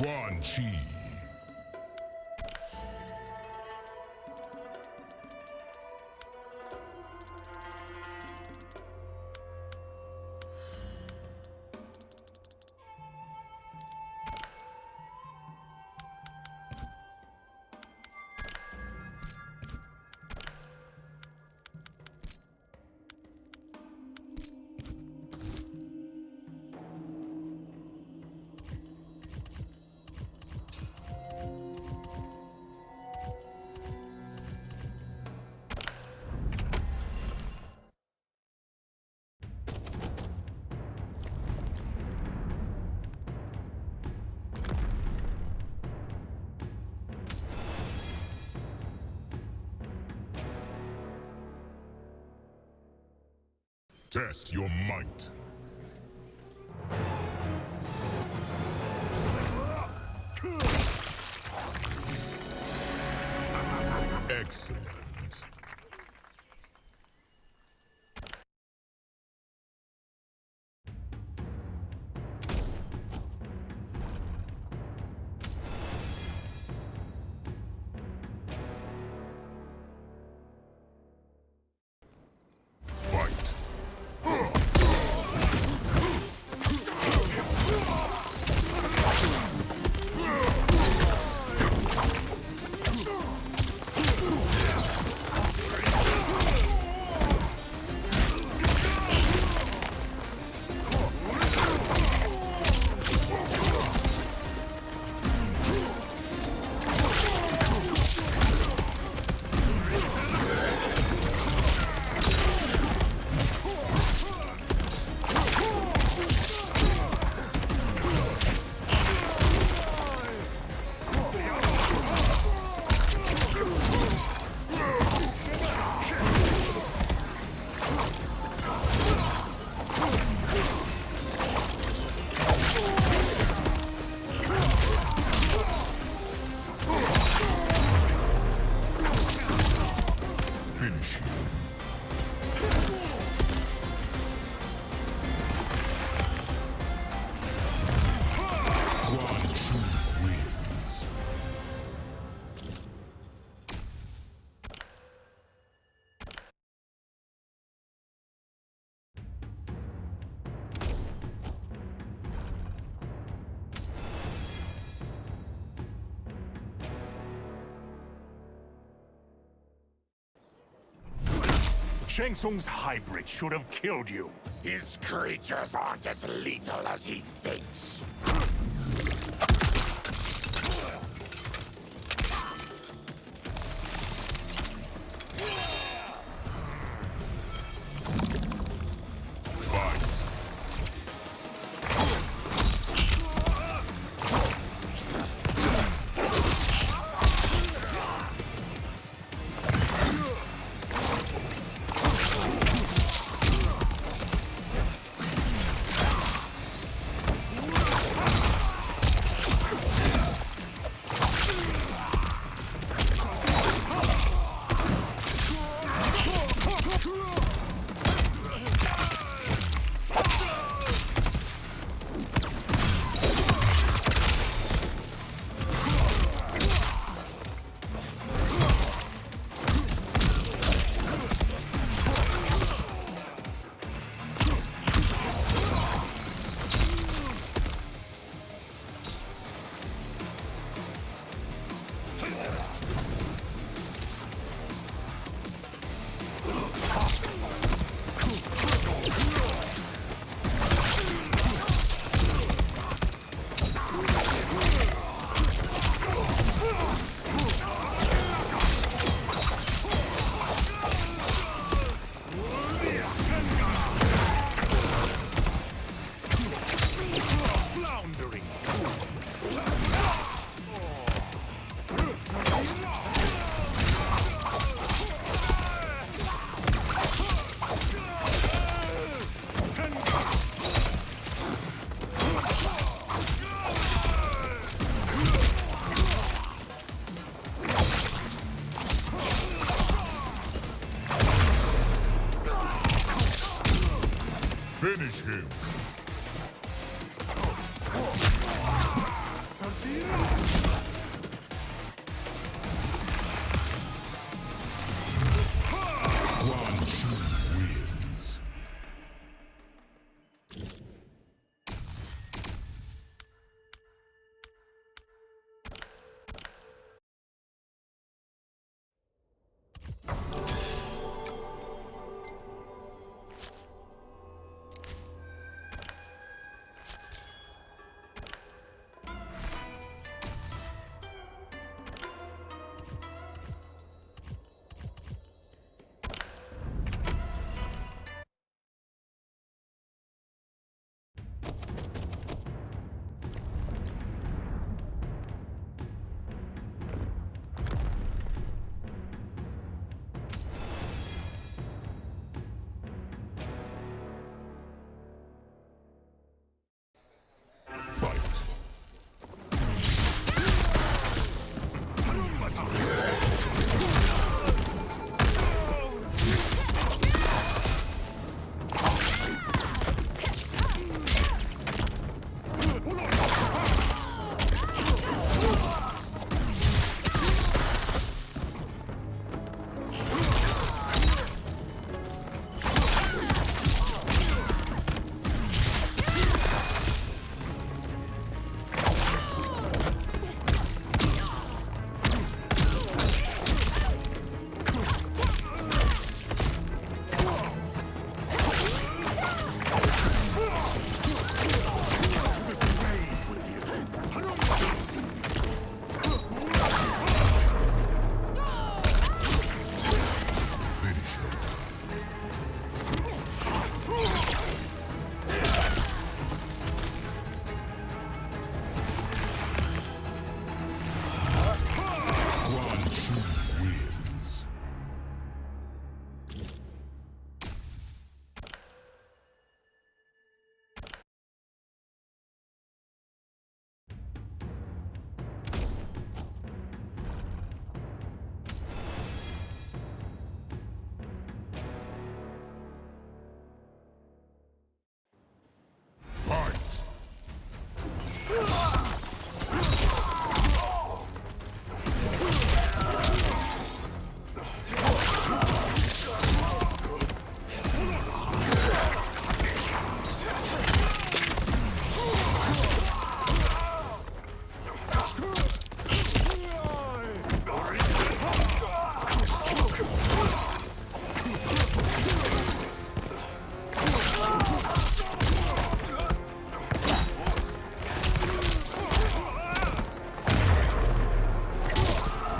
Quan Chi. Test your might. Excellent. Fight. Finish him. Quan Chi wins. Shang Tsung's hybrid should have killed you. His creatures aren't as lethal as he thinks. Fight. Finish him.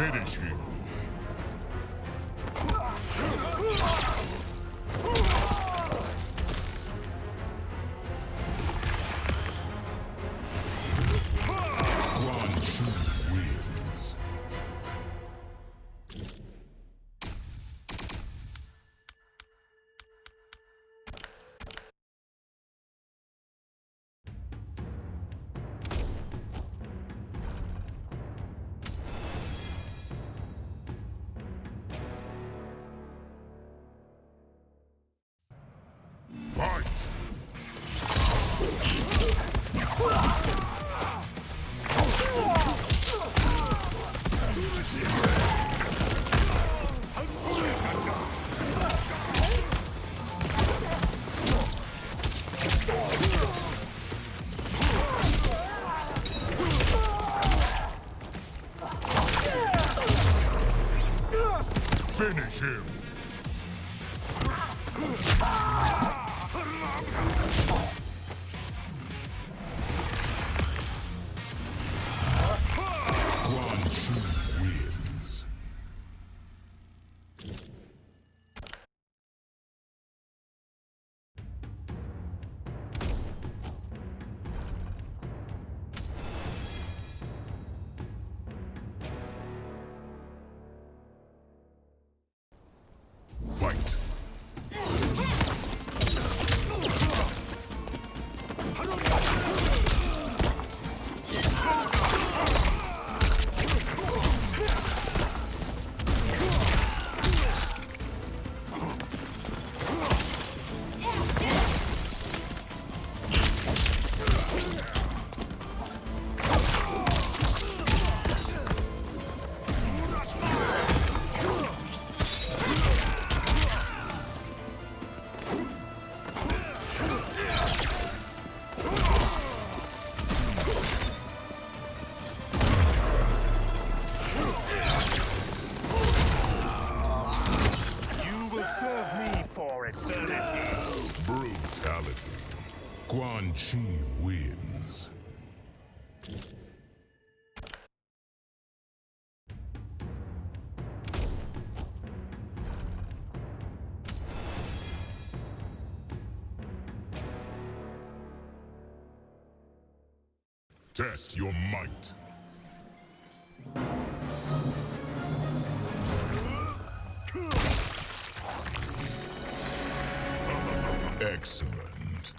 Finish him. Quan Chi wins. Fight! Finish him! Quan Chi wins. Fight! You will serve me for eternity. Brutality. Quan Chi wins. Test your might. Excellent.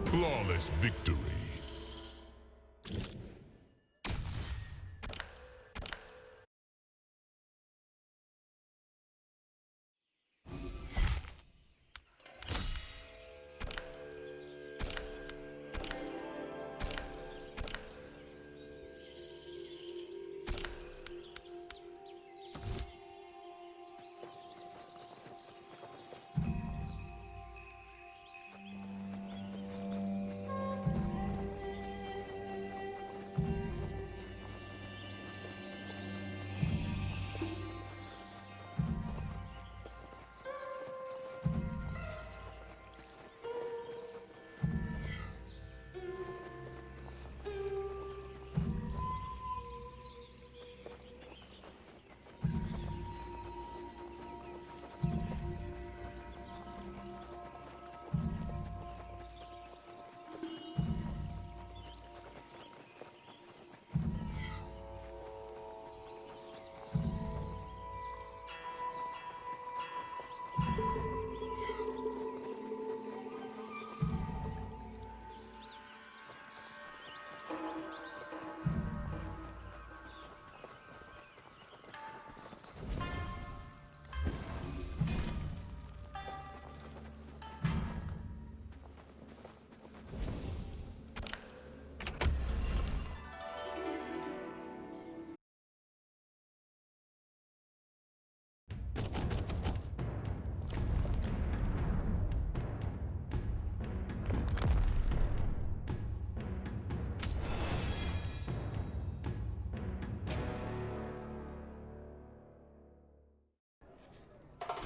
Flawless victory.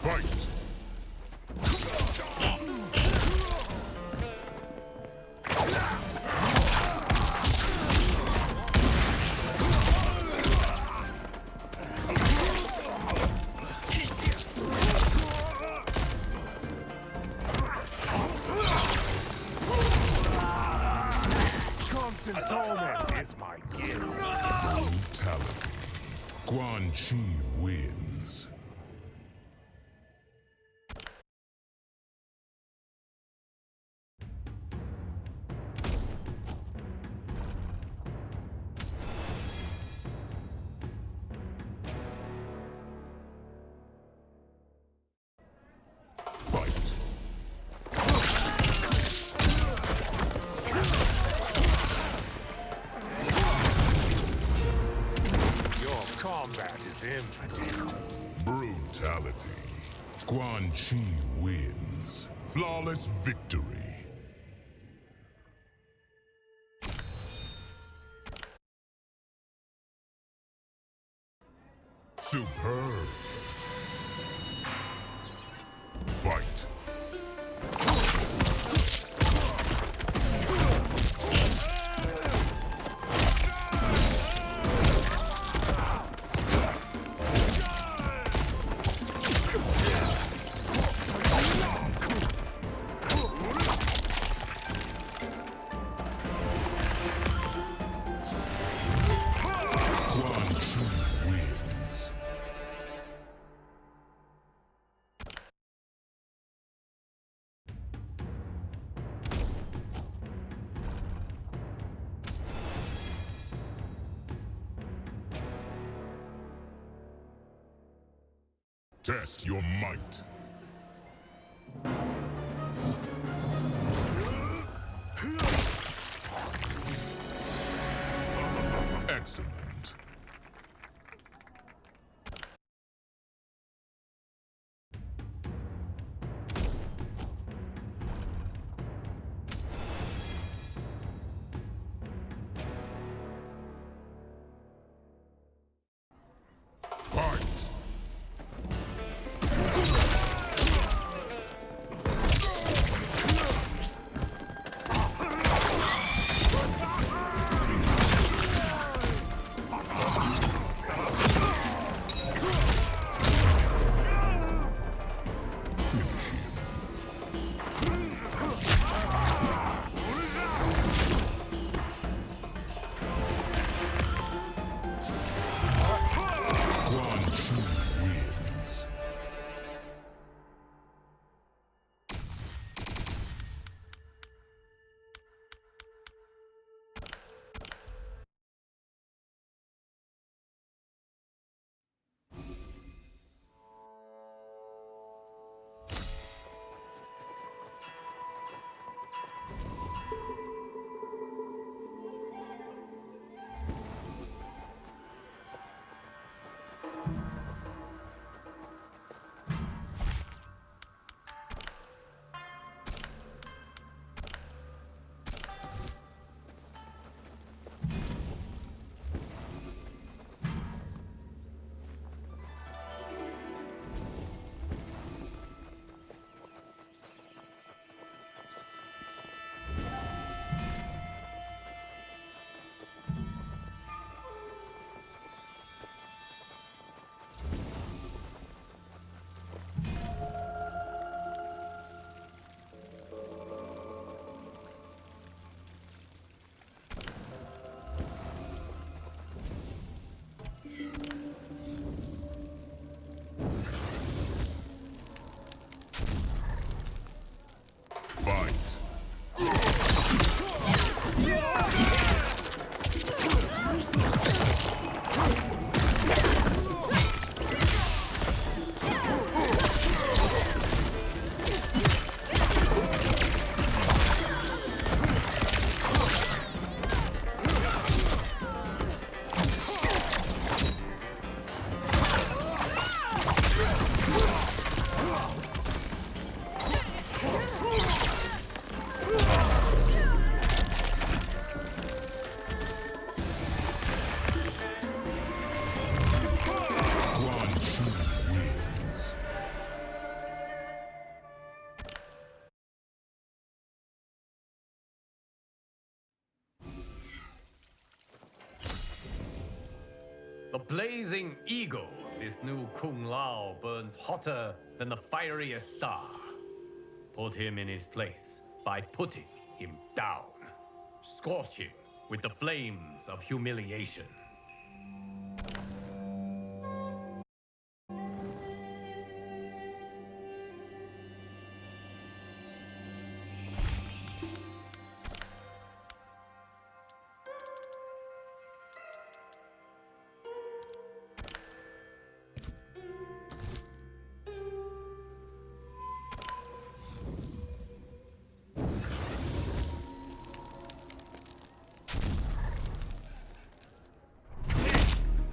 Fight! Constant torment is my gift. Brutality. Quan Chi wins. Fight. Your combat is impotent. Brutality. Quan Chi wins. Flawless victory. Superb. Fight. Quan Chi wins. Test your might. Excellent. Fight! blazing eagle of this new Kung Lao burns hotter than the fieriest star. Put him in his place by putting him down. Scorch him with the flames of humiliation.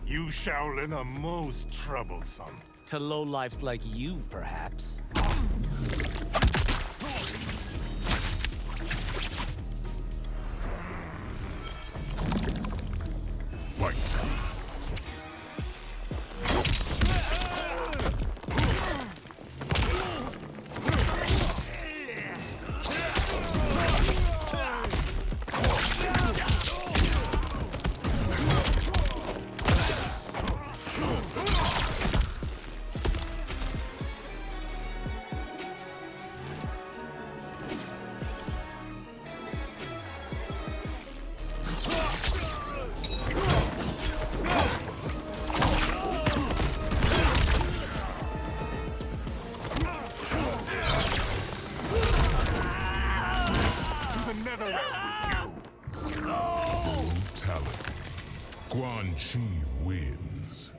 You Shaolin are most troublesome. To lowlifes like you, perhaps. Fight. Brutality. Quan Chi wins.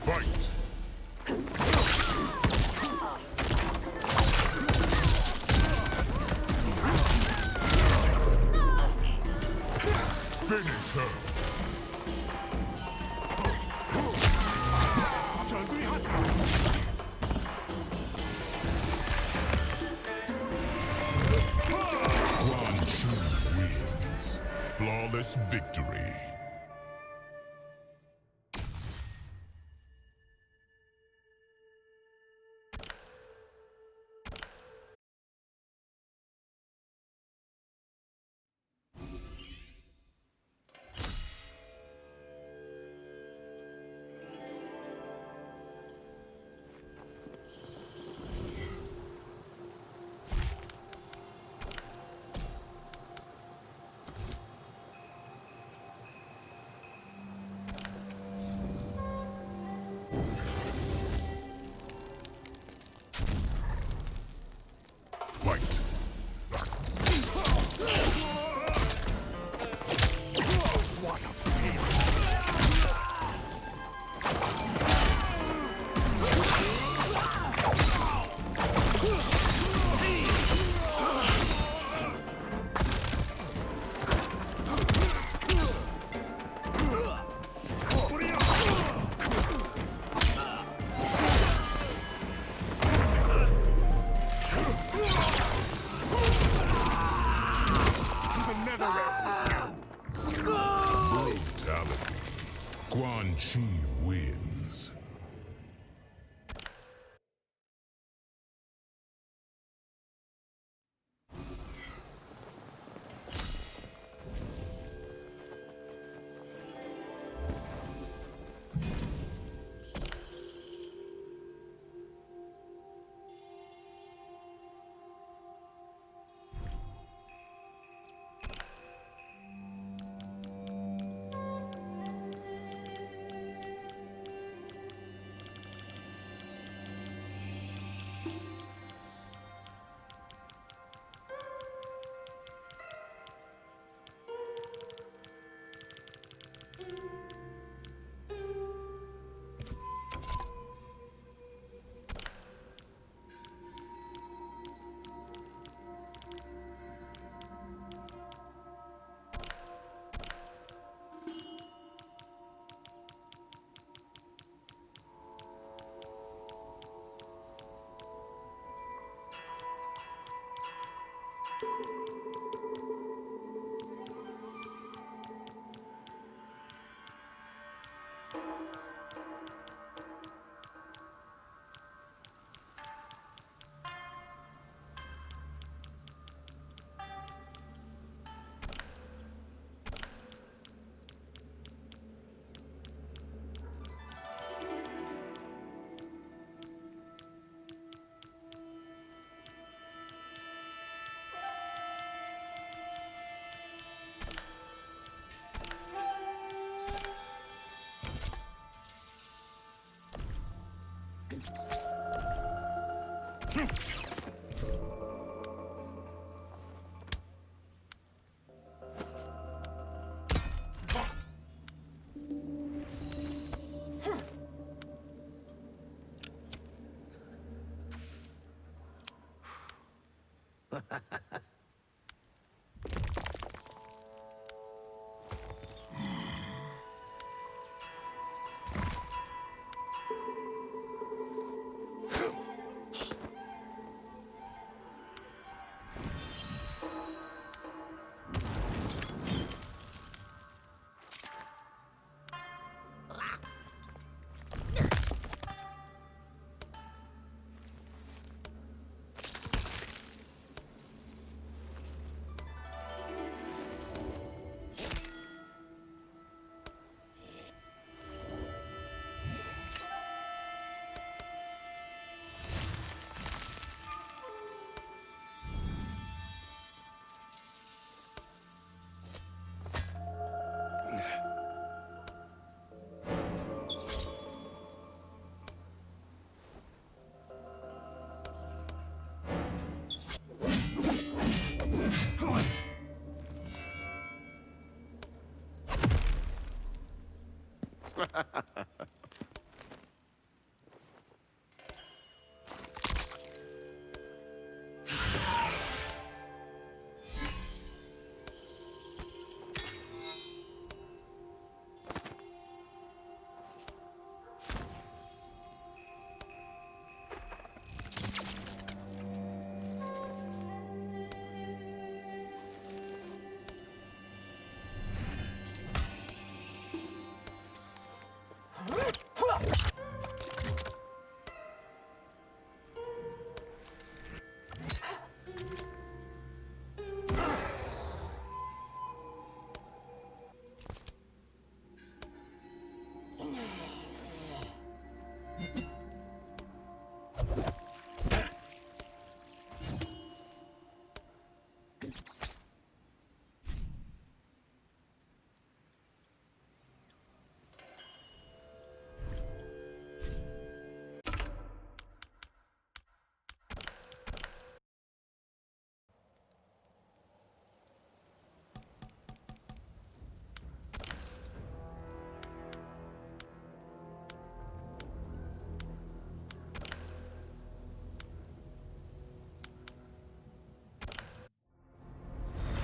Fight! Finish her! Quan Chi wins. Flawless victory. Quan Chi wins.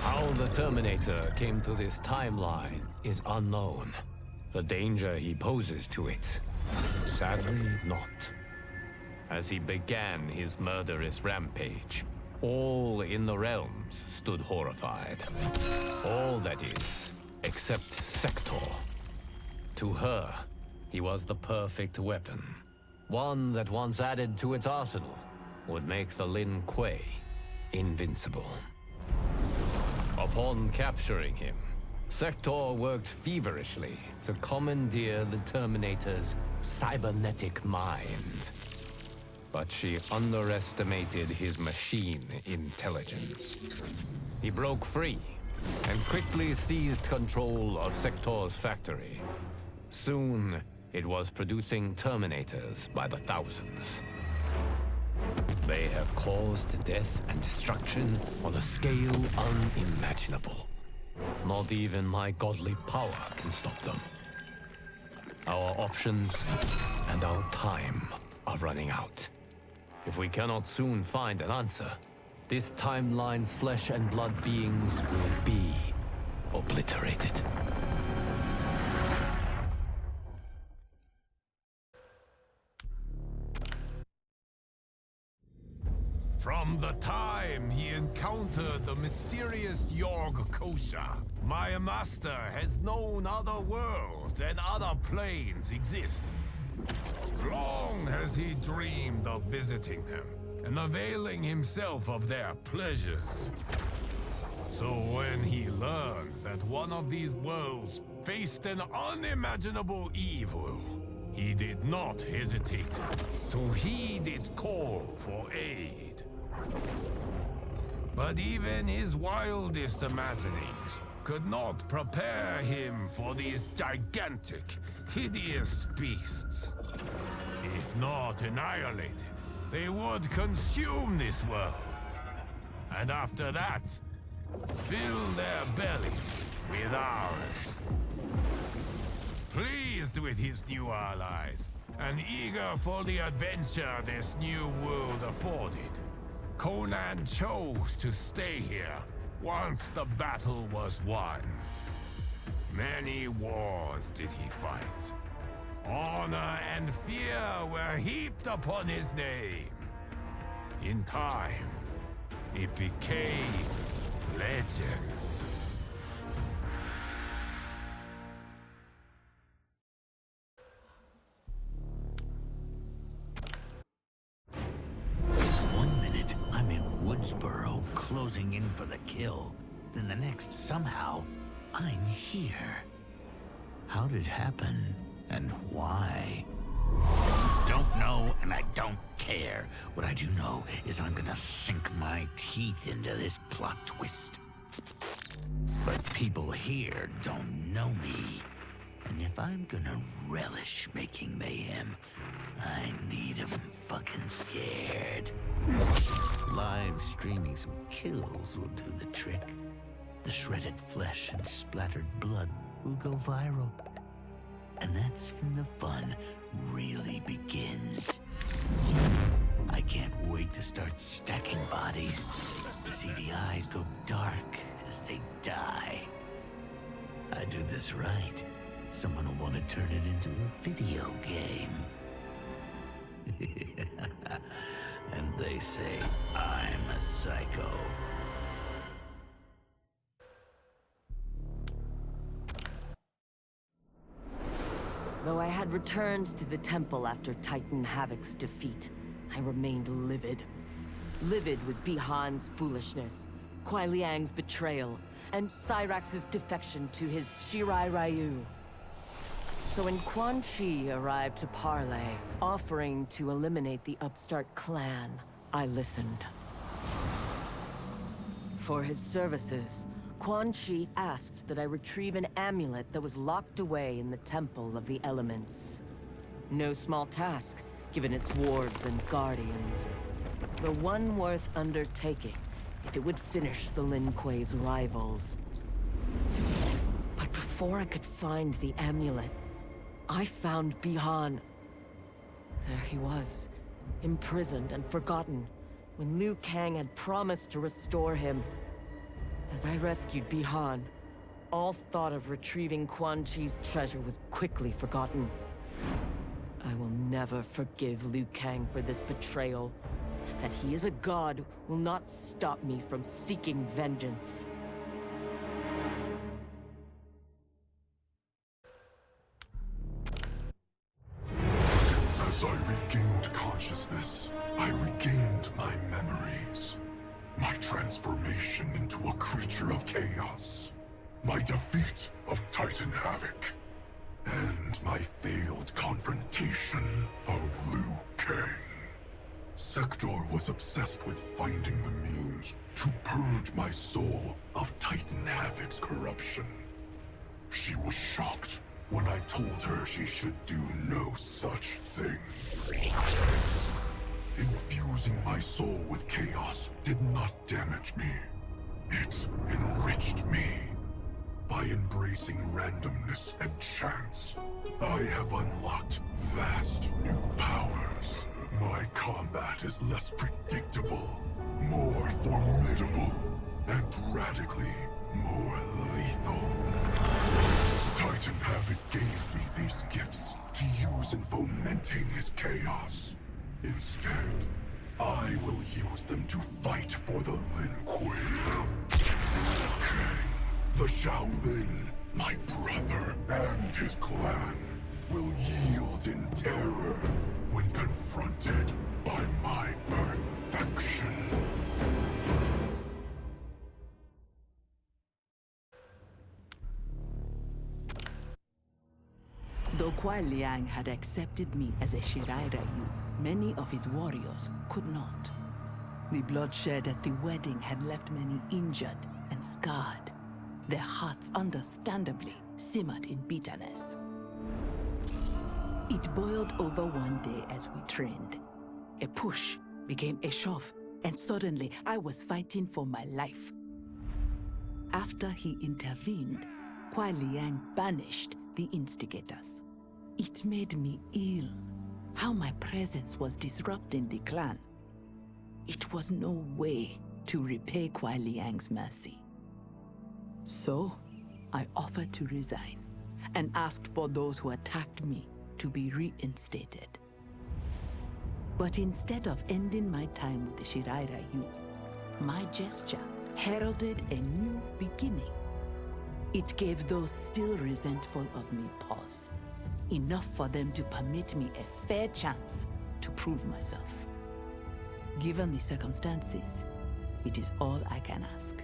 How the Terminator came to this timeline is unknown. The danger he poses to it, sadly not. As he began his murderous rampage, all in the realms stood horrified. All, that is, except Sector. To her, he was the perfect weapon. One that once added to its arsenal would make the Lin Kuei invincible. Upon capturing him, Sector worked feverishly to commandeer the Terminator's cybernetic mind. But she underestimated his machine intelligence. He broke free and quickly seized control of Sector's factory. Soon, it was producing Terminators by the thousands. They have caused death and destruction on a scale unimaginable. Not even my godly power can stop them. Our options and our time are running out. If we cannot soon find an answer, this timeline's flesh and blood beings will be obliterated. From the time he encountered the mysterious Yorg Kosha, my master has known other worlds and other planes exist. Long has he dreamed of visiting them and availing himself of their pleasures. So when he learned that one of these worlds faced an unimaginable evil, he did not hesitate to heed its call for aid. But even his wildest imaginings could not prepare him for these gigantic, hideous beasts. If not annihilated, they would consume this world. And after that, fill their bellies with ours. Pleased with his new allies, and eager for the adventure this new world afforded, Conan chose to stay here once the battle was won. Many wars did he fight. Honor and fear were heaped upon his name. In time, it became legend. One minute, I'm in Woodsboro, closing in for the kill. Then the next, somehow, I'm here. How did it happen? And why? Don't know, and I don't care. What I do know is I'm gonna sink my teeth into this plot twist. But people here don't know me. And if I'm gonna relish making mayhem, I need 'em fucking scared. Live streaming some kills will do the trick. The shredded flesh and splattered blood will go viral. And that's when the fun really begins. I can't wait to start stacking bodies, to see the eyes go dark as they die. I do this right, someone will want to turn it into a video game. And they say I'm a psycho. Though I had returned to the temple after Titan Havoc's defeat, I remained livid. Livid with Bihan's foolishness, Kuai Liang's betrayal, and Cyrax's defection to his Shirai Ryu. So when Quan Chi arrived to parley, offering to eliminate the upstart clan, I listened. For his services, Quan Chi asked that I retrieve an amulet that was locked away in the Temple of the Elements. No small task, given its wards and guardians. The one worth undertaking, if it would finish the Lin Kuei's rivals. But before I could find the amulet, I found Bihan. There he was, imprisoned and forgotten, when Liu Kang had promised to restore him. As I rescued Bihan, all thought of retrieving Quan Chi's treasure was quickly forgotten. I will never forgive Liu Kang for this betrayal. That he is a god will not stop me from seeking vengeance. transformation into a creature of chaos, my defeat of Titan Havoc, and my failed confrontation of Liu Kang. Sector was obsessed with finding the means to purge my soul of Titan Havoc's corruption. She was shocked when I told her she should do no such thing. Infusing my soul with chaos did not damage me. It enriched me. By embracing randomness and chance, I have unlocked vast new powers. My combat is less predictable, more formidable, and radically more lethal. Titan Havoc gave me these gifts to use in fomenting his chaos. Instead, I will use them to fight for the Lin Kuei. Kang, the Shaolin, my brother and his clan, will yield in terror when confronted by my perfection. Though Kuai Liang had accepted me as a Shirai Ryu, many of his warriors could not. The bloodshed at the wedding had left many injured and scarred. Their hearts understandably simmered in bitterness. It boiled over one day as we trained. A push became a shove, and suddenly I was fighting for my life. After he intervened, Kuai Liang banished the instigators. It made me ill, how my presence was disrupting the clan. It was no way to repay Kuai Liang's mercy. So, I offered to resign, and asked for those who attacked me to be reinstated. But instead of ending my time with the Shirai Ryu, my gesture heralded a new beginning. It gave those still resentful of me pause, enough for them to permit me a fair chance to prove myself. Given the circumstances, it is all I can ask.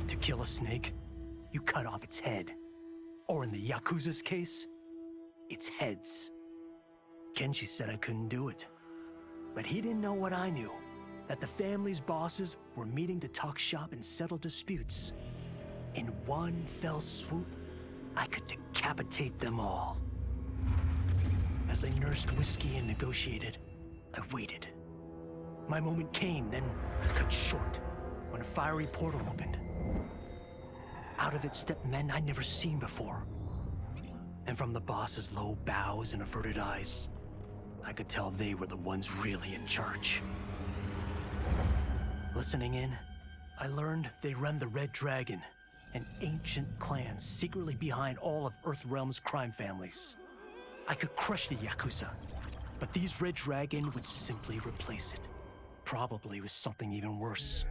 To kill a snake, you cut off its head. Or in the Yakuza's case, its heads. Kenji said I couldn't do it. But he didn't know what I knew. That the family's bosses were meeting to talk shop and settle disputes. In one fell swoop, I could decapitate them all. As they nursed whiskey and negotiated, I waited. My moment came, then was cut short when a fiery portal opened. Out of it stepped men I'd never seen before. And from the boss's low bows and averted eyes, I could tell they were the ones really in charge. Listening in, I learned they run the Red Dragon, an ancient clan secretly behind all of Earthrealm's crime families. I could crush the Yakuza, but these Red Dragon would simply replace it. Probably with something even worse.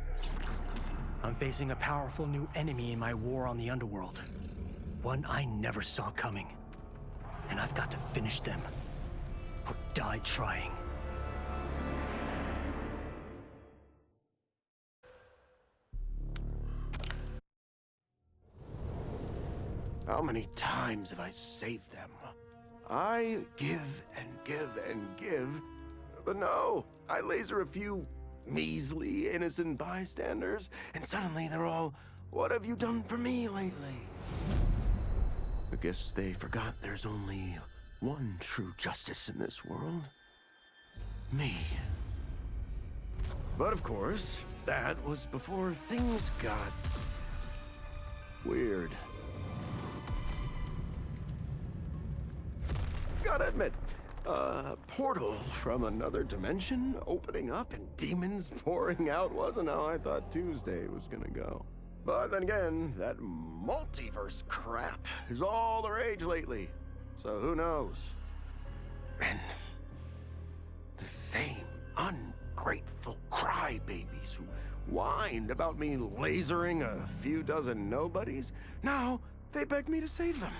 I'm facing a powerful new enemy in my war on the underworld. One I never saw coming. And I've got to finish them. Or die trying. How many times have I saved them? I give and give and give, but no, I laser a few measly innocent bystanders, and suddenly they're all, "What have you done for me lately?" I guess they forgot there's only one true justice in this world. Me. But of course, that was before things got weird. Gotta admit, a portal from another dimension opening up and demons pouring out wasn't how I thought Tuesday was gonna go. But then again, that multiverse crap is all the rage lately, so who knows? And the same ungrateful crybabies who whined about me lasering a few dozen nobodies, now they beg me to save them.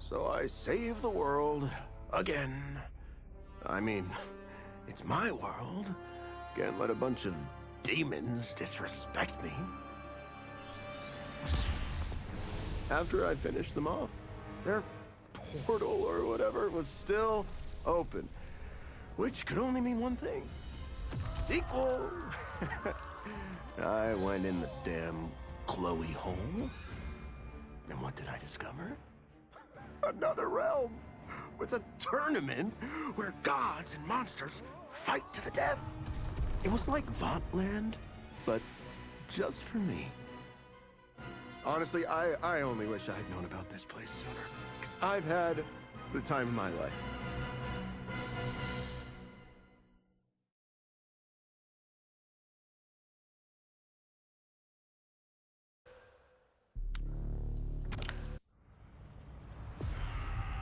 So I save the world again. I mean, it's my world. Can't let a bunch of demons disrespect me. After I finished them off, their portal or whatever was still open, which could only mean one thing. Sequel! I went in the damn Chloe hole, and what did I discover? Another realm with a tournament where gods and monsters fight to the death. It was like Votland, but just for me. Honestly, I only wish I had known about this place sooner, because I've had the time of my life.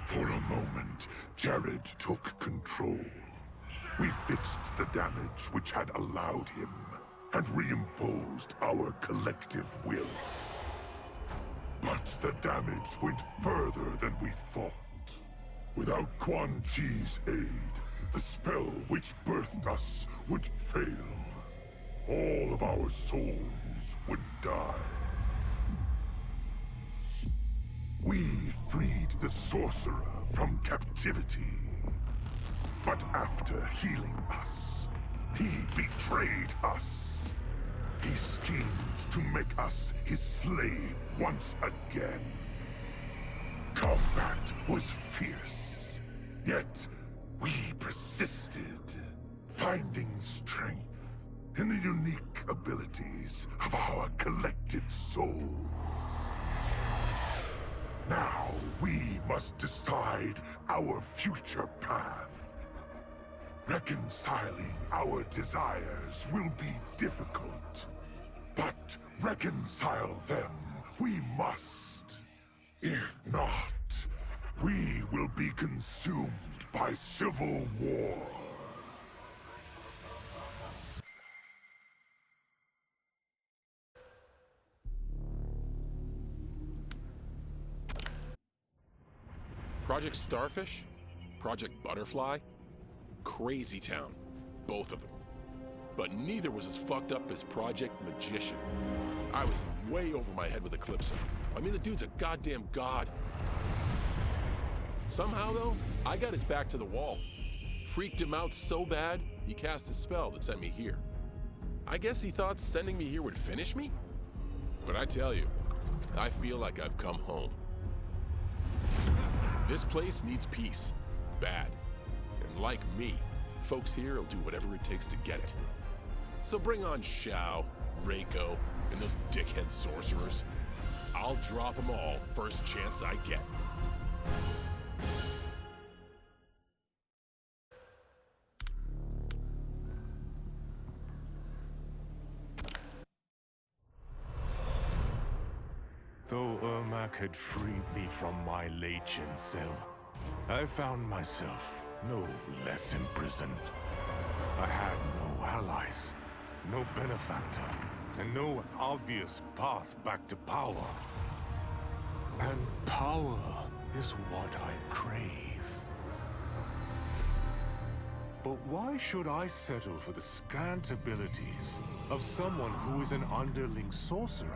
For a moment, Jared took control. We fixed the damage which had allowed him, and reimposed our collective will. But the damage went further than we thought. Without Quan Chi's aid, the spell which birthed us would fail. All of our souls would die. We freed the sorcerer from captivity. But after healing us, he betrayed us. He schemed to make us his slave once again. Combat was fierce, yet we persisted, finding strength in the unique abilities of our collected souls. Now we must decide our future path. Reconciling our desires will be difficult, but reconcile them we must. If not, we will be consumed by civil war. Project Starfish? Project Butterfly? Crazy town. Both of them. But neither was as fucked up as Project Magician. I was way over my head with Eclipse. I mean, the dude's a goddamn god. Somehow, though, I got his back to the wall. Freaked him out so bad, he cast a spell that sent me here. I guess he thought sending me here would finish me? But I tell you, I feel like I've come home. This place needs peace. Bad. And like me, folks here will do whatever it takes to get it. So bring on Shao, Reiko, and those dickhead sorcerers. I'll drop them all first chance I get. Though Ermac had freed me from my Legion cell, I found myself no less imprisoned. I had no allies, no benefactor, and no obvious path back to power. And power is what I crave. But why should I settle for the scant abilities of someone who is an underling sorcerer?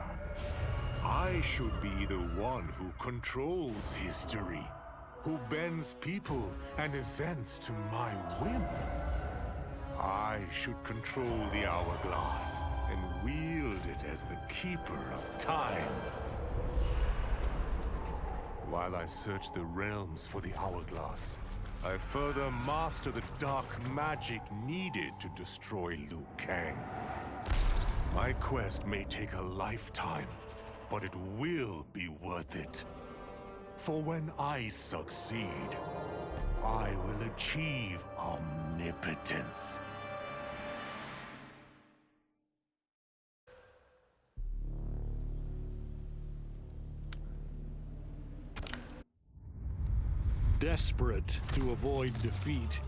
I should be the one who controls history, who bends people and events to my whim. I should control the hourglass and wield it as the keeper of time. While I search the realms for the hourglass, I further master the dark magic needed to destroy Liu Kang. My quest may take a lifetime, but it will be worth it. For when I succeed, I will achieve omnipotence. Desperate to avoid defeat,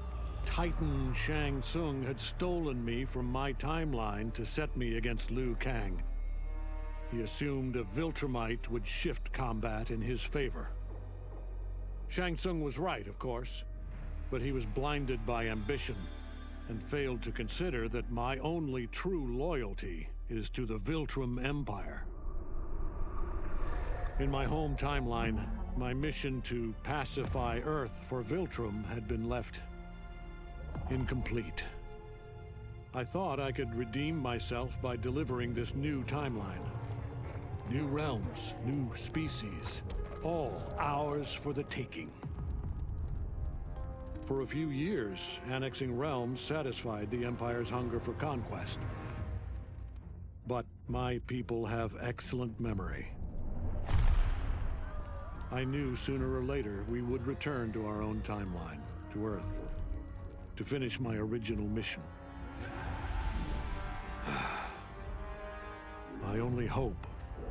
Titan Shang Tsung had stolen me from my timeline to set me against Liu Kang. He assumed a Viltrumite would shift combat in his favor. Shang Tsung was right, of course, but he was blinded by ambition and failed to consider that my only true loyalty is to the Viltrum Empire. In my home timeline, my mission to pacify Earth for Viltrum had been left incomplete. I thought I could redeem myself by delivering this new timeline. New realms, new species, all ours for the taking. For a few years, annexing realms satisfied the Empire's hunger for conquest. But my people have excellent memory. I knew sooner or later we would return to our own timeline, to Earth, to finish my original mission. I only hope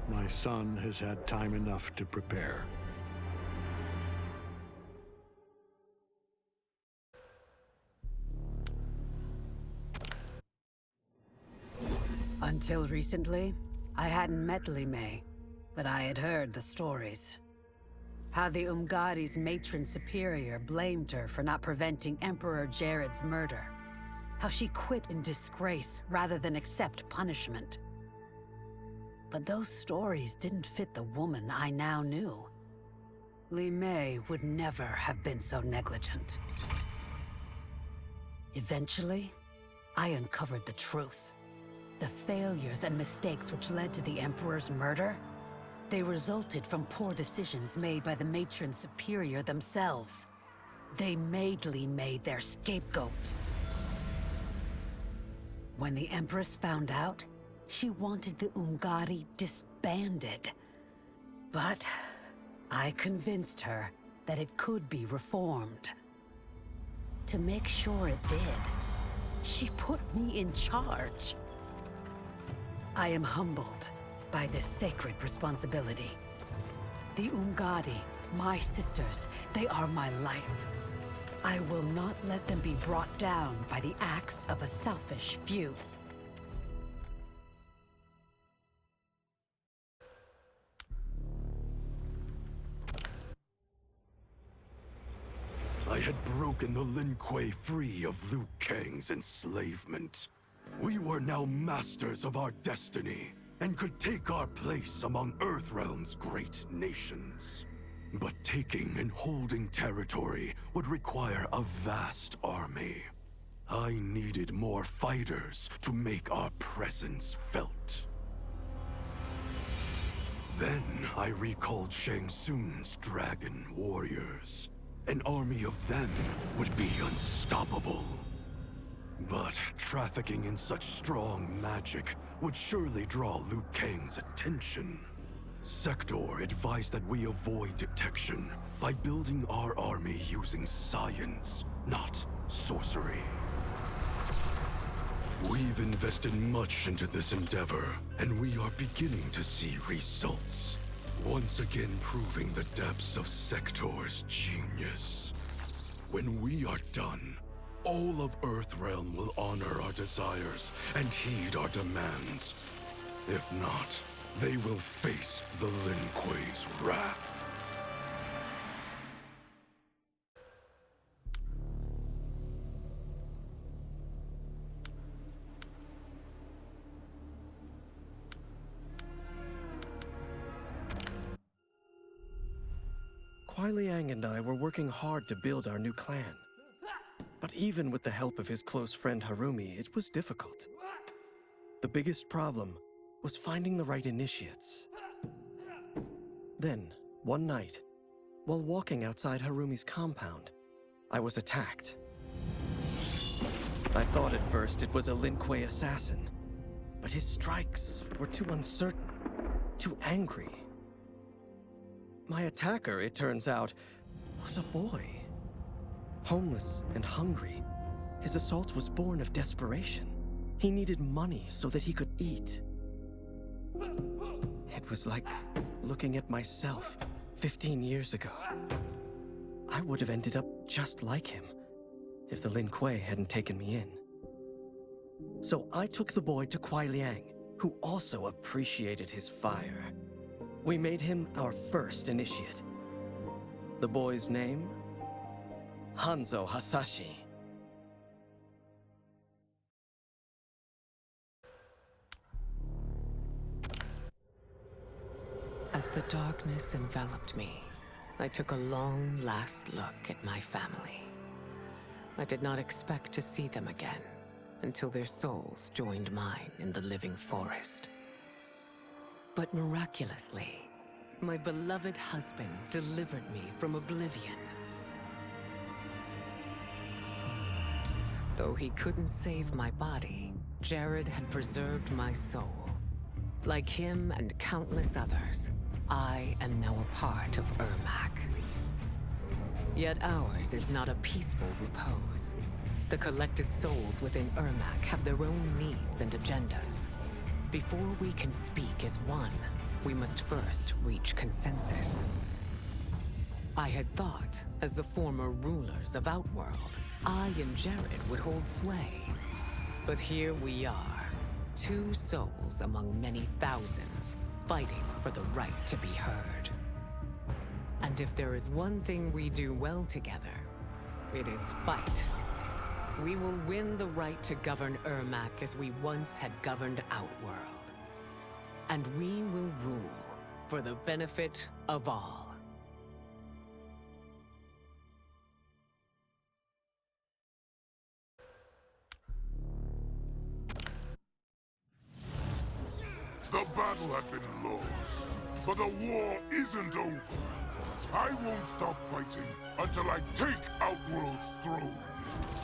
my son has had time enough to prepare. Until recently, I hadn't met Li Mei, but I had heard the stories. How the Umgadi's matron superior blamed her for not preventing Emperor Jared's murder. How she quit in disgrace rather than accept punishment. But those stories didn't fit the woman I now knew. Li Mei would never have been so negligent. Eventually, I uncovered the truth. The failures and mistakes which led to the Emperor's murder, they resulted from poor decisions made by the matron superior themselves. They made Li Mei their scapegoat. When the Empress found out, she wanted the Umgadi disbanded. But I convinced her that it could be reformed. To make sure it did, she put me in charge. I am humbled by this sacred responsibility. The Umgadi, my sisters, they are my life. I will not let them be brought down by the acts of a selfish few. I had broken the Lin Kuei free of Liu Kang's enslavement. We were now masters of our destiny, and could take our place among Earthrealm's great nations. But taking and holding territory would require a vast army. I needed more fighters to make our presence felt. Then I recalled Shang Tsung's dragon warriors. An army of them would be unstoppable. But trafficking in such strong magic would surely draw Liu Kang's attention. Sector advised that we avoid detection by building our army using science, not sorcery. We've invested much into this endeavor, and we are beginning to see results. Once again proving the depths of Sector's genius. When we are done, all of Earthrealm will honor our desires and heed our demands. If not, they will face the Lin Kuei's wrath. Kuai Liang and I were working hard to build our new clan. But even with the help of his close friend Harumi, it was difficult. The biggest problem was finding the right initiates. Then, one night, while walking outside Harumi's compound, I was attacked. I thought at first it was a Lin Kuei assassin, but his strikes were too uncertain, too angry. My attacker, it turns out, was a boy. Homeless and hungry, his assault was born of desperation. He needed money so that he could eat. It was like looking at myself 15 years ago. I would have ended up just like him if the Lin Kuei hadn't taken me in. So I took the boy to Kuai Liang, who also appreciated his fire. We made him our first initiate. The boy's name? Hanzo Hasashi. As the darkness enveloped me, I took a long last look at my family. I did not expect to see them again until their souls joined mine in the living forest. But miraculously, my beloved husband delivered me from oblivion. Though he couldn't save my body, Jared had preserved my soul. Like him and countless others, I am now a part of Ermac. Yet ours is not a peaceful repose. The collected souls within Ermac have their own needs and agendas. Before we can speak as one, we must first reach consensus. I had thought, as the former rulers of Outworld, I and Jared would hold sway. But here we are, two souls among many thousands, fighting for the right to be heard. And if there is one thing we do well together, it is fight. We will win the right to govern Ermac as we once had governed Outworld. And we will rule for the benefit of all. The battle had been lost, but the war isn't over. I won't stop fighting until I take Outworld's throne.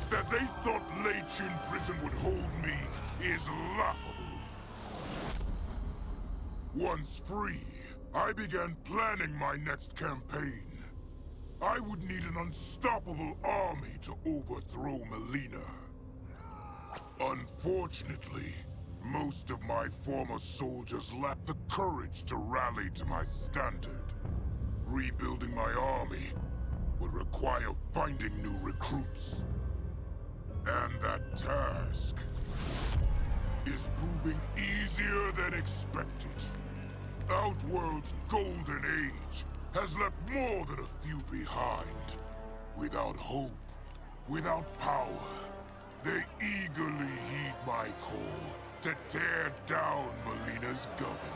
That they thought Lei Chin Prison would hold me is laughable. Once free, I began planning my next campaign. I would need an unstoppable army to overthrow Melina. Unfortunately, most of my former soldiers lacked the courage to rally to my standard. Rebuilding my army would require finding new recruits. And that task is proving easier than expected. Outworld's golden age has left more than a few behind. Without hope, without power, they eagerly heed my call to tear down Melina's government.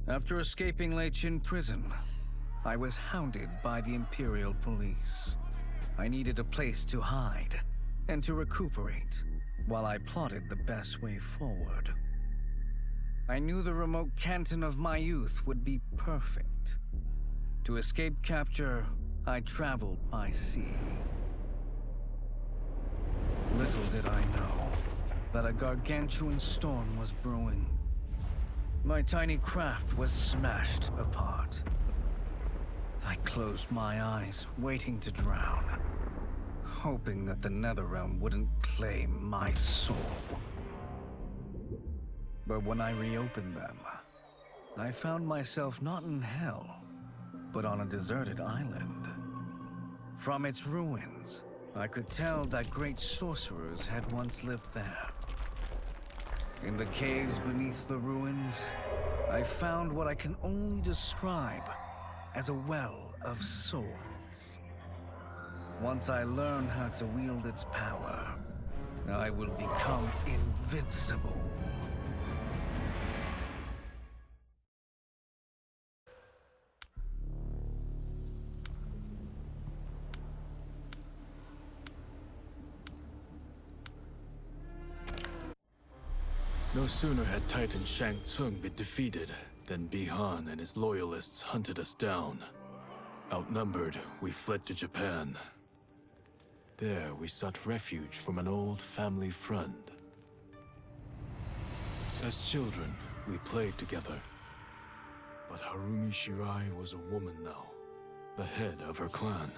After escaping Lei Chin Prison, I was hounded by the Imperial Police. I needed a place to hide and to recuperate while I plotted the best way forward. I knew the remote canton of my youth would be perfect. To escape capture, I traveled by sea. Little did I know that a gargantuan storm was brewing. My tiny craft was smashed apart. I closed my eyes, waiting to drown, hoping that the Netherrealm wouldn't claim my soul. But when I reopened them, I found myself not in hell, but on a deserted island. From its ruins, I could tell that great sorcerers had once lived there. In the caves beneath the ruins, I found what I can only describe as a well of souls. Once I learn how to wield its power, I will become invincible. No sooner had Titan Shang Tsung been defeated than Bihan and his loyalists hunted us down. Outnumbered, we fled to Japan. There, we sought refuge from an old family friend. As children, we played together. But Harumi Shirai was a woman now, the head of her clan.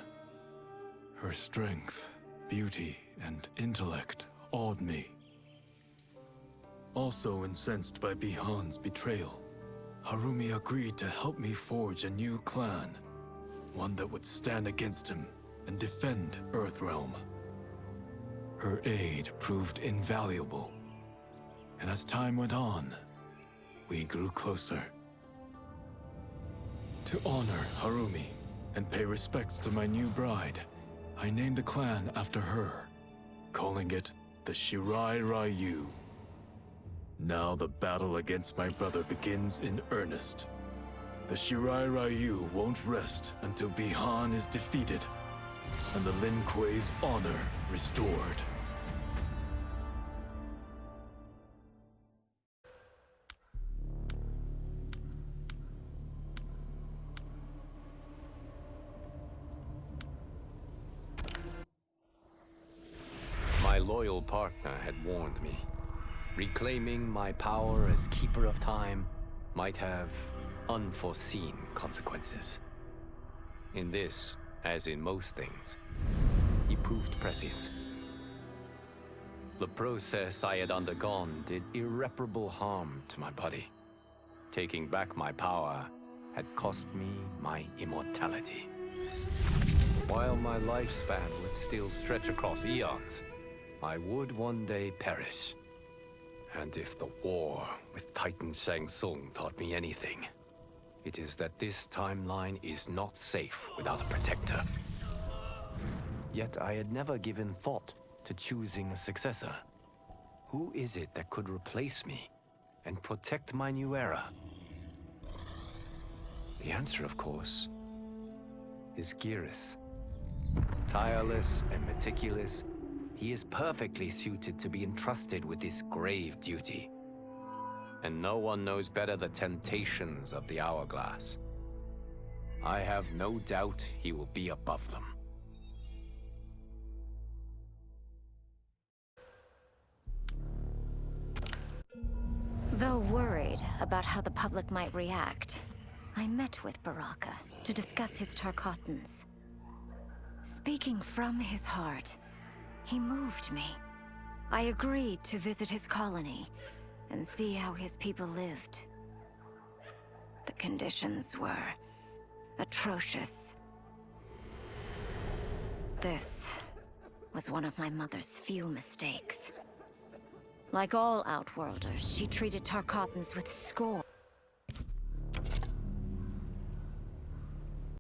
Her strength, beauty, and intellect awed me. Also incensed by Bihan's betrayal, Harumi agreed to help me forge a new clan, one that would stand against him and defend Earthrealm. Her aid proved invaluable, And as time went on, we grew closer. To honor Harumi and pay respects to my new bride, I named the clan after her, calling it the Shirai Ryu. Now the battle against my brother begins in earnest. The Shirai Ryu won't rest until Bihan is defeated and the Lin Kuei's honor restored. My loyal partner had warned me. Reclaiming my power as Keeper of Time might have unforeseen consequences. In this, as in most things, he proved prescient. The process I had undergone did irreparable harm to my body. Taking back my power had cost me my immortality. While my lifespan would still stretch across eons, I would one day perish. And if the war with Titan Shang Tsung taught me anything, it is that this timeline is not safe without a protector. Yet I had never given thought to choosing a successor. Who is it that could replace me and protect my new era? The answer, of course, is Geras. Tireless and meticulous, he is perfectly suited to be entrusted with this grave duty. And no one knows better the temptations of the hourglass. I have no doubt he will be above them. Though worried about how the public might react, I met with Baraka to discuss his Tarkatans. Speaking from his heart, he moved me. I agreed to visit his colony and see how his people lived. The conditions were atrocious. This was one of my mother's few mistakes. Like all Outworlders, she treated Tarkatans with scorn.